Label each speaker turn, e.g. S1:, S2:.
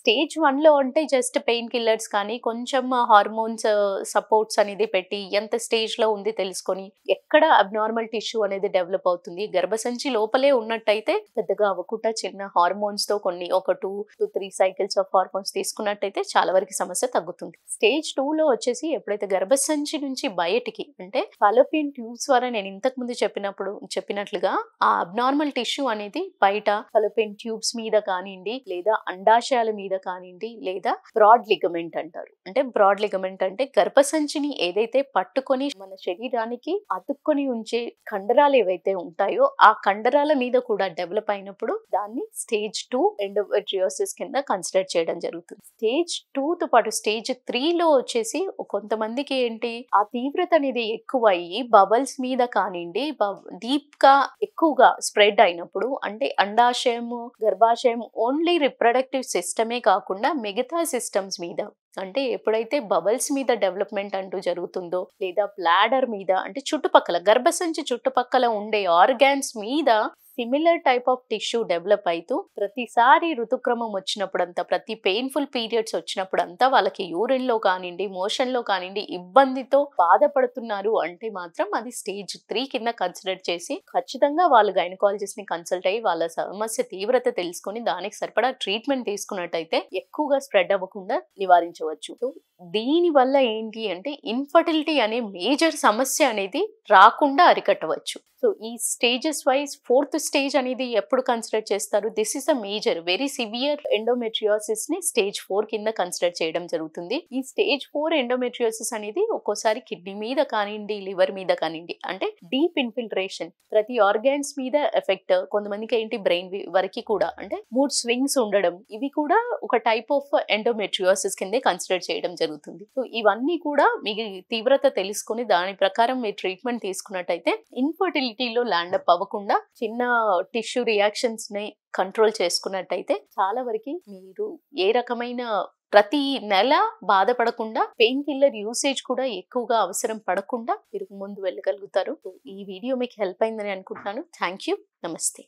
S1: Stage 1లో అంటే just pain killers కానీ, కొంచెం హార్మోన్స్ సపోర్ట్స్ అనేది పెట్టి, ఎంత స్టేజ్‌లో ఉంది తెలుసుకొని, ఎక్కడ అబ్నార్మల్ టిష్యూ అనేది డెవలప్ అవుతుంది. గర్భసంచి లోపలే ఉన్నట్టయితే పెద్దగా అవ్వకుండా చిన్న హార్మోన్స్‌తో కొన్ని ఒక 2-3 సైకిల్స్ ఆఫ్ హార్మోన్స్ తీసుకున్నట్టయితే చాలా వరకు సమస్య తగ్గుతుంది. స్టేజ్ 2లో వచ్చేసి ఎప్పుడైతే గర్భసంచి నుంచి బయటికి అంటే ఫాలోపియన్ ట్యూబ్స్ ద్వారా నేను ఇంతకు ముందు చెప్పినట్లుగా ఆ అబ్నార్మల్ టిష్యూ అనేది బయట ఫాలోపియన్ ట్యూబ్స్ మీద కానివ్వండి, లేదా అండాశయాల మీద కానివ్వండి, లేదా బ్రాడ్ లిగమెంట్ అంటారు. అంటే బ్రాడ్ లిగమెంట్ అంటే గర్భసంచిని ఏదైతే పట్టుకొని మన శరీరానికి అతుక్కొని ఉంచే కండరాలు ఏవైతే ఉంటాయో ఆ కండరాల మీద కూడా డెవలప్ అయినప్పుడు దాన్ని స్టేజ్ 2 ఎండోమెట్రియోసిస్ కింద కన్సిడర్ చేయడం జరుగుతుంది. స్టేజ్ 2తో పాటు స్టేజ్ 3లో వచ్చేసి కొంతమందికి ఏంటి ఆ తీవ్రత అనేది ఎక్కువ అయ్యి బబల్స్ మీద కానివ్వండి డీప్ గా ఎక్కువగా స్ప్రెడ్ అయినప్పుడు అంటే అండాశయము గర్భాశయం ఓన్లీ రిప్రొడక్టివ్ సిస్టమే కాకుండా మిగతా సిస్టమ్స్ మీద అంటే ఎప్పుడైతే బబల్స్ మీద డెవలప్మెంట్ అంటూ జరుగుతుందో లేదా బ్లాడర్ మీద అంటే చుట్టుపక్కల గర్భసంచి చుట్టుపక్కల ఉండే ఆర్గాన్స్ మీద similar type of tissue develop అవుతూ ప్రతిసారి ఋతుక్రమం వచ్చినప్పుడంతా ప్రతి పెయిన్ఫుల్ పీరియడ్స్ వచ్చినప్పుడంతా వాళ్ళకి యూరిన్ లో కానివ్వండి మోషన్ లో కానివ్వండి ఇబ్బందితో బాధపడుతున్నారు అంటే మాత్రం అది స్టేజ్ 3 కింద కన్సిడర్ చేసి ఖచ్చితంగా వాళ్ళు గైనకాలజిస్ట్ ని కన్సల్ట్ అయ్యి వాళ్ళ సమస్య తీవ్రత తెలుసుకొని దానికి సరిపడా ట్రీట్మెంట్ తీసుకున్నట్టయితే ఎక్కువగా స్ప్రెడ్ అవ్వకుండా నివారించవచ్చు. దీని వల్ల ఏంటి అంటే ఇన్ఫర్టిలిటీ అనే మేజర్ సమస్య అనేది రాకుండా అరికట్టవచ్చు. సో ఈ స్టేజెస్ వైజ్ 4th స్టేజ్ అనేది ఎప్పుడు కన్సిడర్ చేస్తారు? This is a major very severe endometriosis ని స్టేజ్ 4 కింద కన్సిడర్ చేయడం జరుగుతుంది. ఈ స్టేజ్ 4 ఎండోమెట్రియోసిస్ అనేది ఒక్కోసారి కిడ్నీ మీద కానివ్వండి లివర్ మీద కానివ్వండి అంటే డీప్ ఇన్ఫిల్ట్రేషన్ ప్రతి ఆర్గాన్స్ మీద ఎఫెక్ట్ కొంతమందికి ఏంటి బ్రెయిన్ వరకు కూడా అంటే మూడ్ స్వింగ్స్ ఉండడం ఇవి కూడా ఒక టైప్ ఆఫ్ ఎండోమెట్రియోసిస్ కిందే కన్సిడర్ చేయడం జరుగుతుంది. సో ఇవన్నీ కూడా మీ తీవ్రత తెలుసుకుని దాని ప్రకారం మీరు ట్రీట్మెంట్ తీసుకున్నట్టయితే ఇన్ఫర్టిలిటీలో ల్యాండ్ అప్ అవ్వకుండా చిన్న టిష్యూ రియాక్షన్స్ ని కంట్రోల్ చేసుకున్నట్టయితే చాలా వరకు మీరు ఏ రకమైన ప్రతి నెల బాధపడకుండా పెయిన్ కిల్లర్ యూసేజ్ కూడా ఎక్కువగా అవసరం పడకుండా మీరు ముందు వెళ్ళగలుగుతారు. ఈ వీడియో మీకు హెల్ప్ అయిందని అనుకుంటున్నాను. Thank you. నమస్తే.